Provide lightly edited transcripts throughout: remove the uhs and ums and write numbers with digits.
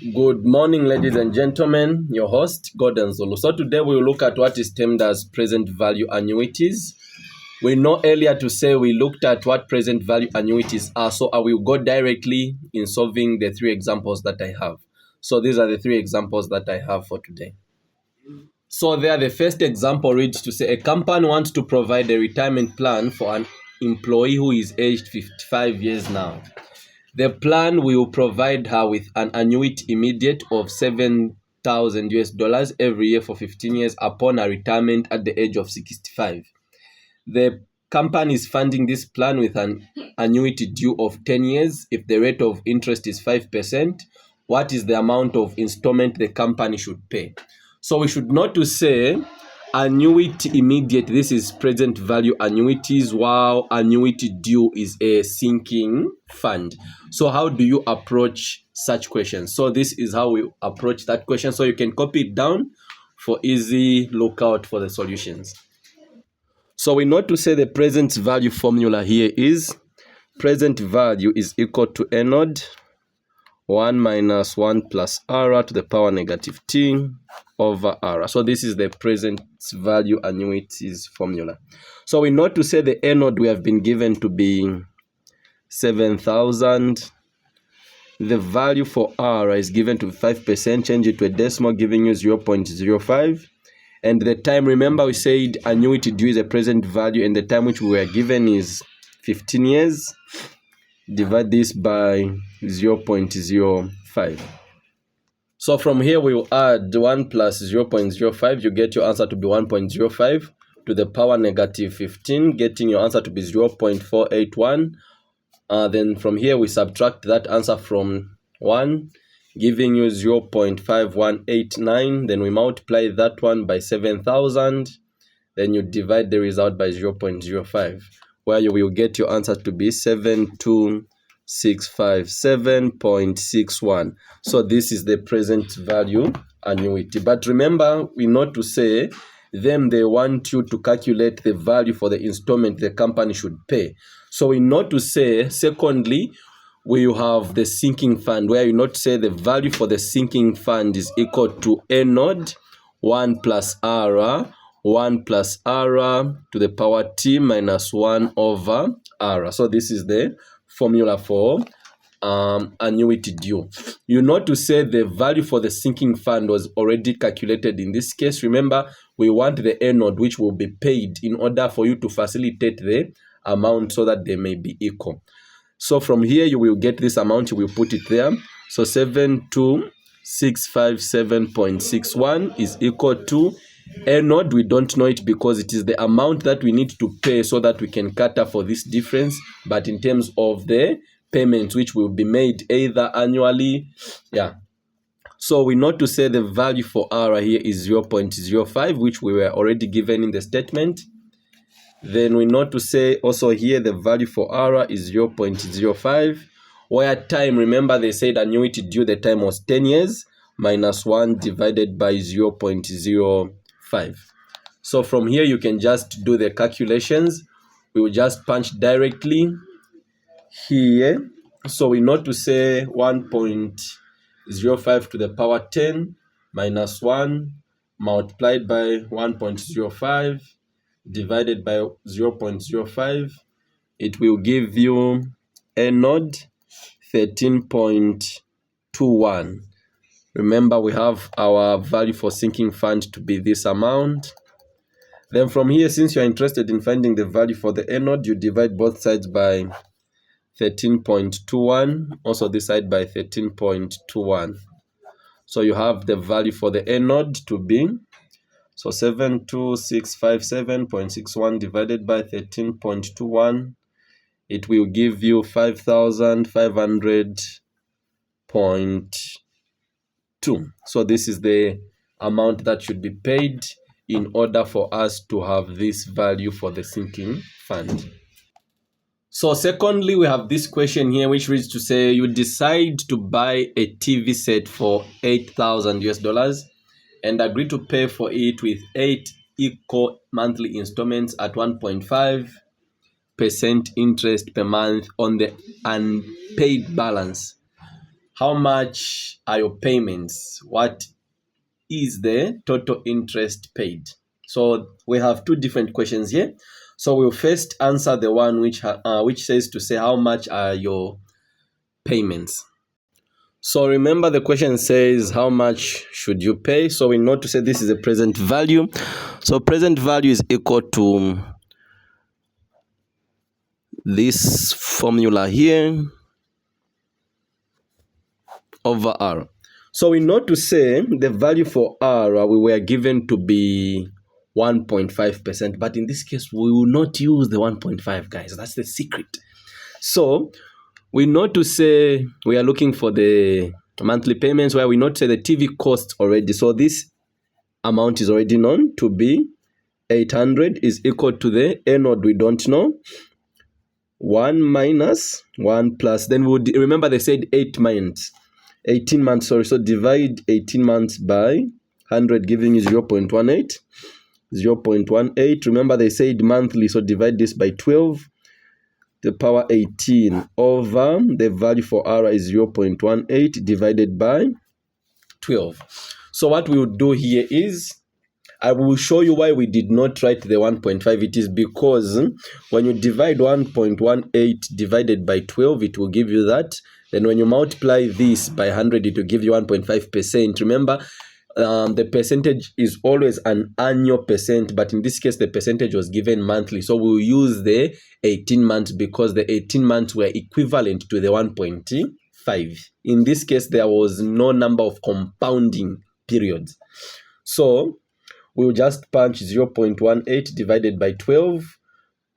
Good morning, ladies and gentlemen. Your host, Golden Zulu. So today we will look at what is termed as present value annuities. We know earlier to say we looked at what present value annuities are. So I will go directly in solving the three examples that I have. So these are the three examples that I have for today. So there, the first example reads to say a company wants to provide a retirement plan for an employee who is aged 55 years now. The plan will provide her with an annuity immediate of 7,000 US dollars every year for 15 years upon her retirement at the age of 65. The company is funding this plan with an annuity due of 10 years. If the rate of interest is 5%, what is the amount of installment the company should pay? So we should not to say annuity immediate, this is present value annuities, while annuity due is a sinking fund. So how do you approach such questions? So this is how we approach that question. So you can copy it down for easy lookout for the solutions. So we know to say the present value formula here is present value is equal to anode 1 minus 1 plus r to the power negative t over r. So this is the present value annuities formula. So we know to say the anode we have been given to be 7,000. The value for r is given to 5%, change it to a decimal, giving you 0.05. And the time, remember we said annuity due is a present value, and the time which we were given is 15 years. Divide this by 0.05. So from here we will add 1 plus 0.05. You get your answer to be 1.05 to the power negative 15, getting your answer to be 0.481. Then from here we subtract that answer from 1, giving you 0.5189. Then we multiply that one by 7,000. Then you divide the result by 0.05, where you will get your answer to be 72,657.61. So this is the present value annuity. But remember, we know to say them they want you to calculate the value for the installment the company should pay. So we know to say, secondly, we have the sinking fund, where you not say the value for the sinking fund is equal to anode 1 plus r 1 plus r to the power t minus 1 over r. So this is the formula for annuity due. You know to say the value for the sinking fund was already calculated in this case. Remember, we want the anode which will be paid in order for you to facilitate the amount so that they may be equal. So from here you will get this amount, you will put it there. So 72,657.61 is equal to anode. We don't know it because it is the amount that we need to pay so that we can cater for this difference. But in terms of the payments which will be made either annually, so we know to say the value for r here is 0.05, which we were already given in the statement. Then we know to say also here the value for r is 0.05, where time, remember they said annuity due the time was 10 years, minus 1 divided by 0.05. So from here you can just do the calculations. We will just punch directly here. So we know to say 1.05 to the power 10 minus 1 multiplied by 1.05 divided by 0.05. It will give you anode 13.21. Remember, we have our value for sinking fund to be this amount. Then from here, since you are interested in finding the value for the anode, you divide both sides by 13.21, also this side by 13.21. So you have the value for the anode to be, so 72,657.61 divided by 13.21, it will give you 5,500.2. So this is the amount that should be paid in order for us to have this value for the sinking fund. So secondly, we have this question here which reads to say you decide to buy a TV set for 8,000 US dollars and agree to pay for it with 8 equal monthly installments at 1.5% interest per month on the unpaid balance. how much are your payments? What is the total interest paid? So we have two different questions here. So we'll first answer the one which says to say how much are your payments. So remember the question says how much should you pay? So we know to say this is a present value. So present value is equal to this formula here over R. So we know to say the value for R we were given to be 1.5%, but in this case we will not use the 1.5, guys. That's the secret. So we know to say we are looking for the monthly payments where we know to say the TV costs already. So this amount is already known to be 800 is equal to the annuity we don't know. 1 minus 1 plus, then we would remember they said 18 months, sorry. So divide 18 months by 100, giving you 0.18. 0.18. Remember they said monthly, so divide this by 12. The power 18 over the value for R is 0.18 divided by 12. So what we will do here is I will show you why we did not write the 1.5. It is because when you divide 1.18 divided by 12, it will give you that. Then when you multiply this by 100, it will give you 1.5%. Remember, the percentage is always an annual percent, but in this case, the percentage was given monthly. So we'll use the 18 months because the 18 months were equivalent to the 1.5. In this case, there was no number of compounding periods. So we'll just punch 0.18 divided by 12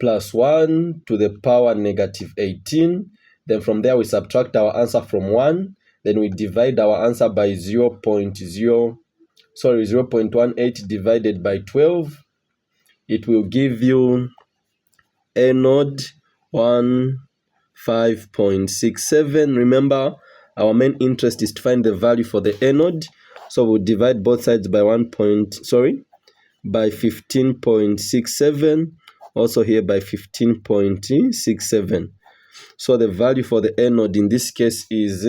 plus 1 to the power negative 18. Then from there, we subtract our answer from 1. Then we divide our answer by 0.18 divided by 12. It will give you anode 15.67. Remember, our main interest is to find the value for the anode. So we'll divide both sides by by 15.67. Also here by 15.67. So the value for the anode in this case is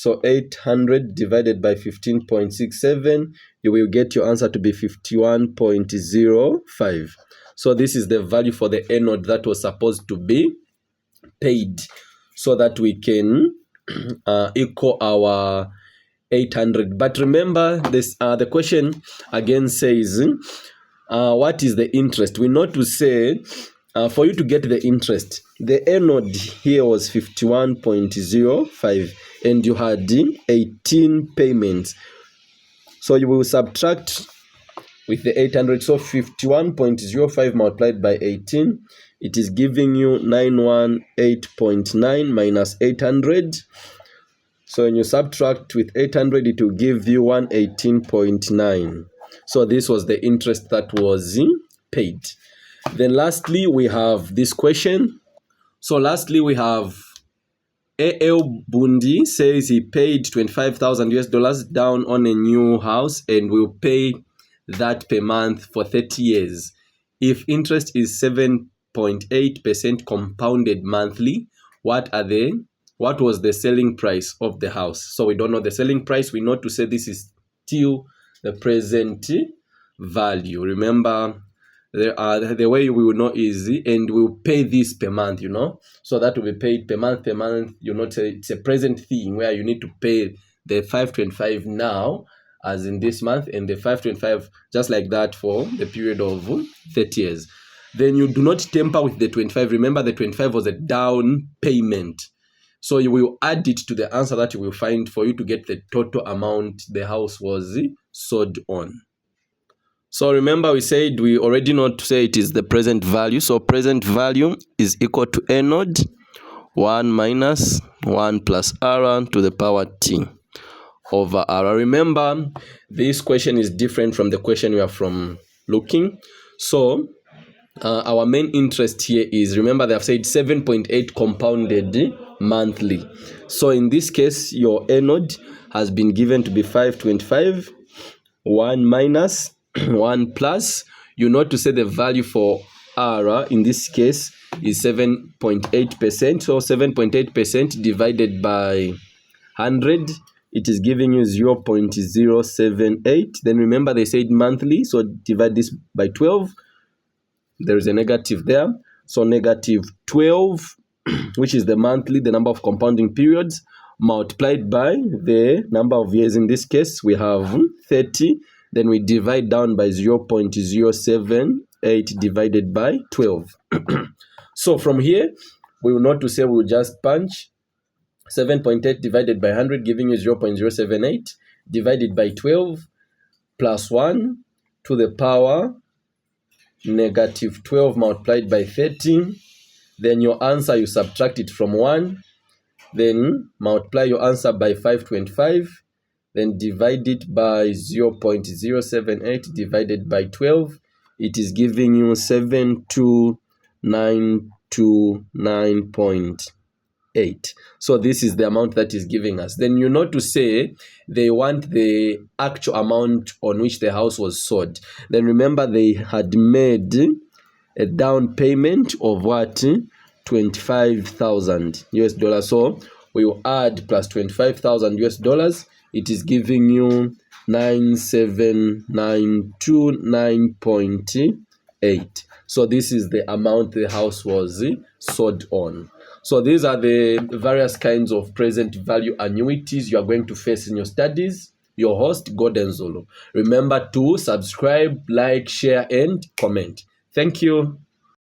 800 divided by 15.67. You will get your answer to be 51.05. So this is the value for the anode that was supposed to be paid, so that we can equal our 800. But remember this, the question again says what is the interest? We know to say for you to get the interest, the anode here was 51.05 and you had 18 payments. So you will subtract with the 800. So 51.05 multiplied by 18, it is giving you 918.9 minus 800. So when you subtract with 800, it will give you 118.9. So this was the interest that was paid. Then lastly, we have this question. So lastly, we have A.L. Bundi says he paid $25,000 down on a new house and will pay that per month for 30 years. If interest is 7.8% compounded monthly, what was the selling price of the house? So we don't know the selling price. We know to say this is still the present value. Remember, the way we will know is, and we'll pay this per month, so that will be paid per month. It's a present thing where you need to pay the 525 now, as in this month, and the 525 just like that for the period of 30 years. Then you do not tamper with the 25. Remember, the 25 was a down payment. So you will add it to the answer that you will find for you to get the total amount the house was sold on. So remember, we said we already know to say it is the present value. So present value is equal to anode 1 minus 1 plus R to the power T over R. Remember, this question is different from the question we are from looking. So our main interest here is, remember they have said 7.8 compounded monthly. So in this case, your anode has been given to be 525, 1 minus 1 plus. You know to say the value for R in this case is 7.8%. So 7.8% divided by 100, it is giving you 0.078. Then remember they said monthly, so divide this by 12. There is a negative there. So negative 12, which is the monthly, the number of compounding periods, multiplied by the number of years. In this case, we have 30. Then we divide down by 0.078 divided by 12. So from here, we will not to say we'll just punch 7.8 divided by 100, giving you 0.078, divided by 12, plus 1 to the power negative 12 multiplied by 13. Then your answer, you subtract it from 1. Then multiply your answer by 525. Then divide it by 0.078 divided by 12. It is giving you 72929.8. So this is the amount that is giving us. Then you know to say they want the actual amount on which the house was sold. Then remember they had made a down payment of what? 25,000 US dollars. So we will add plus 25,000 US dollars. It is giving you 97,929.8. So this is the amount the house was sold on. So these are the various kinds of present value annuities you are going to face in your studies. Your host, Golden Zulu. Remember to subscribe, like, share, and comment. Thank you.